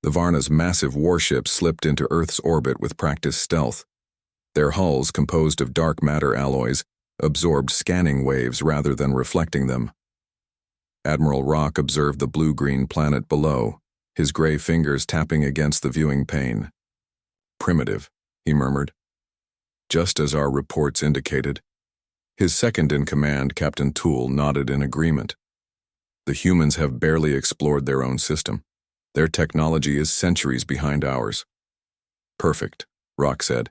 The Varna's massive warships slipped into Earth's orbit with practiced stealth. Their hulls, composed of dark matter alloys, absorbed scanning waves rather than reflecting them. Admiral Rock observed the blue-green planet below, his gray fingers tapping against the viewing pane. "Primitive," he murmured. "Just as our reports indicated." His second-in-command, Captain Toole, nodded in agreement. "The humans have barely explored their own system. Their technology is centuries behind ours." "Perfect," Rock said.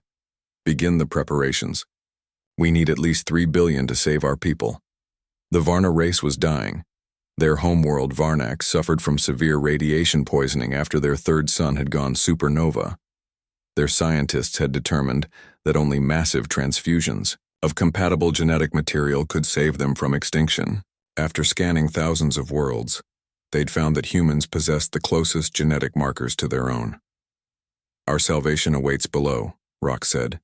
"Begin the preparations. We need at least 3 billion to save our people." The Varna race was dying. Their homeworld Varnak suffered from severe radiation poisoning after their third sun had gone supernova. Their scientists had determined that only massive transfusions of compatible genetic material could save them from extinction. After scanning thousands of worlds, they'd found that humans possessed the closest genetic markers to their own. "Our salvation awaits below," Rock said.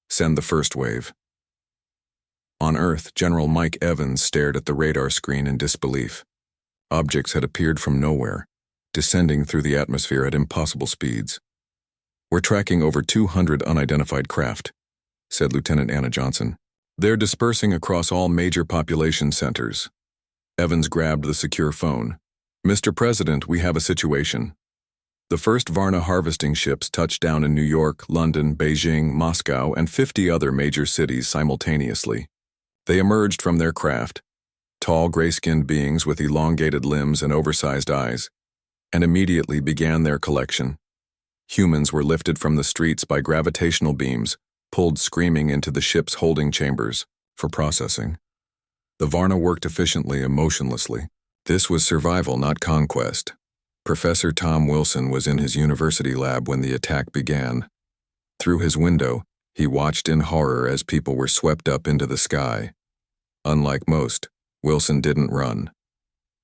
"Send the first wave." On Earth, General Mike Evans stared at the radar screen in disbelief. Objects had appeared from nowhere, descending through the atmosphere at impossible speeds. "We're tracking over 200 unidentified craft," said Lieutenant Anna Johnson. "They're dispersing across all major population centers." Evans grabbed the secure phone. "Mr. President, we have a situation." The first Varna harvesting ships touched down in New York, London, Beijing, Moscow, and 50 other major cities simultaneously. They emerged from their craft, tall gray-skinned beings with elongated limbs and oversized eyes, and immediately began their collection. Humans were lifted from the streets by gravitational beams, pulled screaming into the ship's holding chambers for processing. The Varna worked efficiently and motionlessly. This was survival, not conquest. Professor Tom Wilson was in his university lab when the attack began. Through his window, he watched in horror as people were swept up into the sky. Unlike most, Wilson didn't run.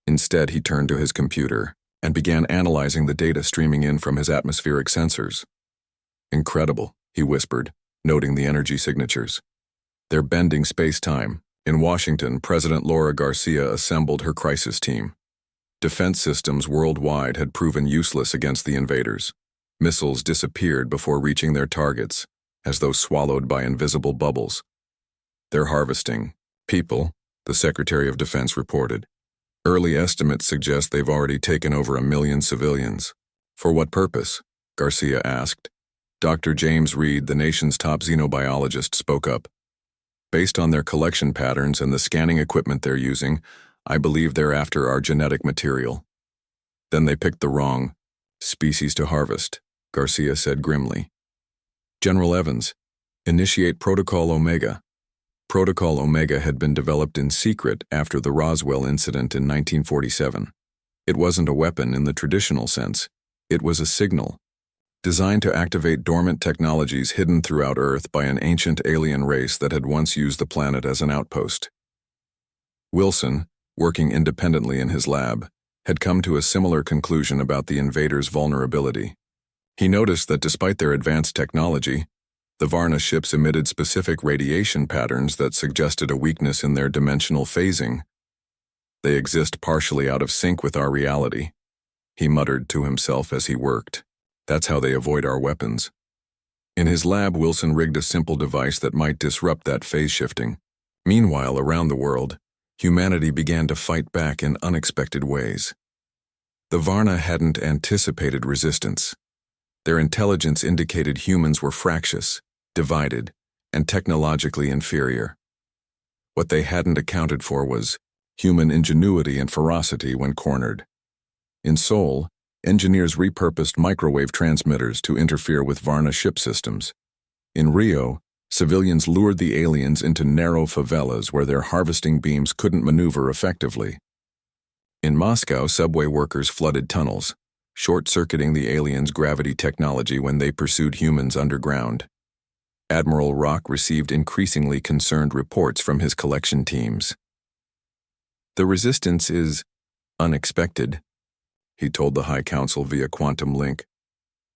Instead, he turned to his computer and began analyzing the data streaming in from his atmospheric sensors. "Incredible," he whispered, noting the energy signatures. "They're bending space-time." In Washington, President Laura Garcia assembled her crisis team. Defense systems worldwide had proven useless against the invaders. Missiles disappeared before reaching their targets, as though swallowed by invisible bubbles. "They're harvesting people," the Secretary of Defense reported. "Early estimates suggest they've already taken over 1 million civilians." "For what purpose?" Garcia asked. Dr. James Reed, the nation's top xenobiologist, spoke up. "Based on their collection patterns and the scanning equipment they're using, I believe they're after our genetic material." "Then they picked the wrong species to harvest," Garcia said grimly. "General Evans, initiate Protocol Omega." Protocol Omega had been developed in secret after the Roswell incident in 1947. It wasn't a weapon in the traditional sense. It was a signal, designed to activate dormant technologies hidden throughout Earth by an ancient alien race that had once used the planet as an outpost. Wilson, working independently in his lab, had come to a similar conclusion about the invaders' vulnerability. He noticed that despite their advanced technology, the Varna ships emitted specific radiation patterns that suggested a weakness in their dimensional phasing. "They exist partially out of sync with our reality," he muttered to himself as he worked. "That's how they avoid our weapons." In his lab, Wilson rigged a simple device that might disrupt that phase shifting. Meanwhile, around the world, humanity began to fight back in unexpected ways. The Varna hadn't anticipated resistance. Their intelligence indicated humans were fractious, divided, and technologically inferior. What they hadn't accounted for was human ingenuity and ferocity when cornered. In Seoul, engineers repurposed microwave transmitters to interfere with Varna ship systems. In Rio, civilians lured the aliens into narrow favelas where their harvesting beams couldn't maneuver effectively. In Moscow, subway workers flooded tunnels, short-circuiting the aliens' gravity technology when they pursued humans underground. Admiral Rock received increasingly concerned reports from his collection teams. "The resistance is unexpected," he told the High Council via quantum link.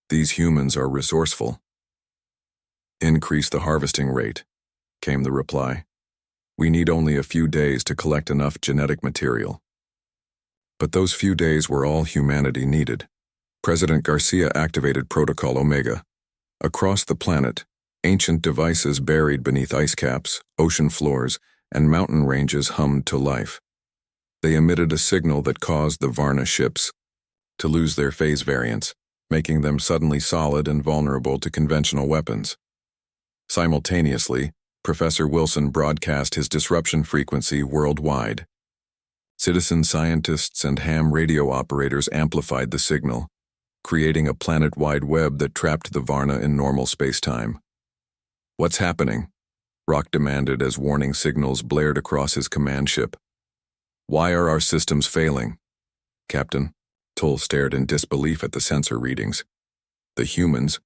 "These humans are resourceful." "Increase the harvesting rate," came the reply. "We need only a few days to collect enough genetic material." But those few days were all humanity needed. President Garcia activated Protocol Omega. Across the planet, ancient devices buried beneath ice caps, ocean floors, and mountain ranges hummed to life. They emitted a signal that caused the Varna ships to lose their phase variance, making them suddenly solid and vulnerable to conventional weapons. Simultaneously, Professor Wilson broadcast his disruption frequency worldwide. Citizen scientists and ham radio operators amplified the signal, creating a planet-wide web that trapped the Varna in normal space-time. "What's happening?" Rock demanded as warning signals blared across his command ship. "Why are our systems failing?" "Captain," Tull stared in disbelief at the sensor readings. "The humans,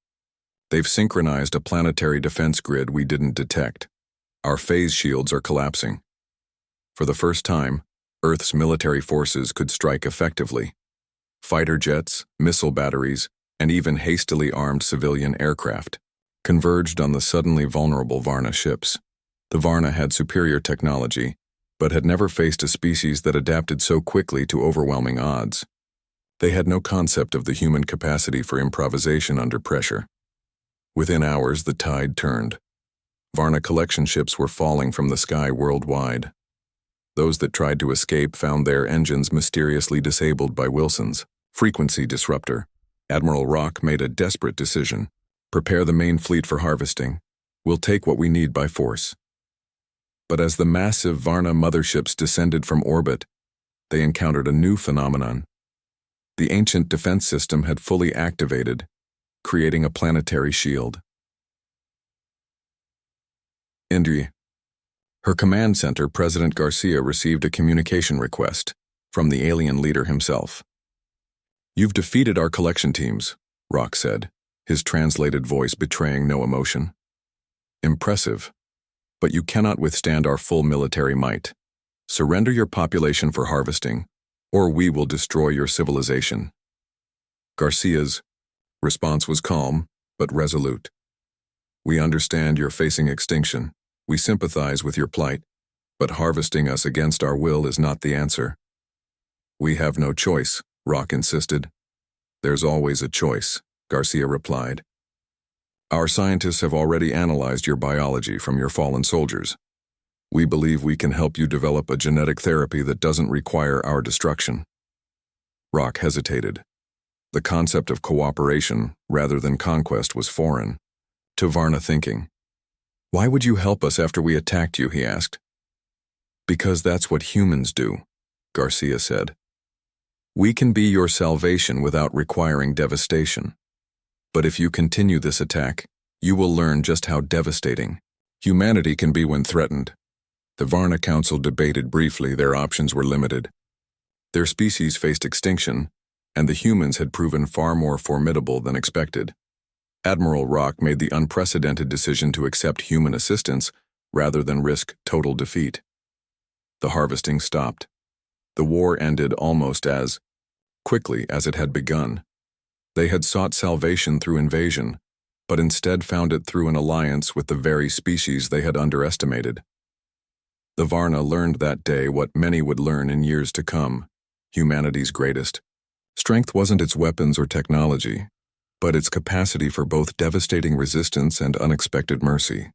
they've synchronized a planetary defense grid we didn't detect. Our phase shields are collapsing." For the first time, Earth's military forces could strike effectively. Fighter jets, missile batteries, and even hastily armed civilian aircraft converged on the suddenly vulnerable Varna ships. The Varna had superior technology, but had never faced a species that adapted so quickly to overwhelming odds. They had no concept of the human capacity for improvisation under pressure. Within hours, the tide turned. Varna collection ships were falling from the sky worldwide. Those that tried to escape found their engines mysteriously disabled by Wilson's frequency disruptor. Admiral Rock made a desperate decision. "Prepare the main fleet for harvesting. We'll take what we need by force." But as the massive Varna motherships descended from orbit, they encountered a new phenomenon. The ancient defense system had fully activated, creating a planetary shield. Indri. Her command center, President Garcia, received a communication request from the alien leader himself. "You've defeated our collection teams," Rock said, his translated voice betraying no emotion. "Impressive, but you cannot withstand our full military might. Surrender your population for harvesting, or we will destroy your civilization." Garcia's response was calm, but resolute. "We understand you're facing extinction. We sympathize with your plight, but harvesting us against our will is not the answer." "We have no choice," Rock insisted. "There's always a choice," Garcia replied. "Our scientists have already analyzed your biology from your fallen soldiers. We believe we can help you develop a genetic therapy that doesn't require our destruction." Rock hesitated. The concept of cooperation, rather than conquest, was foreign to Varna thinking. "Why would you help us after we attacked you?" he asked. "Because that's what humans do," Garcia said. "We can be your salvation without requiring devastation. But if you continue this attack, you will learn just how devastating humanity can be when threatened." The Varna Council debated briefly. Their options were limited. Their species faced extinction, and the humans had proven far more formidable than expected. Admiral Rock made the unprecedented decision to accept human assistance rather than risk total defeat. The harvesting stopped. The war ended almost as quickly as it had begun. They had sought salvation through invasion, but instead found it through an alliance with the very species they had underestimated. The Varna learned that day what many would learn in years to come: humanity's greatest strength wasn't its weapons or technology, but its capacity for both devastating resistance and unexpected mercy.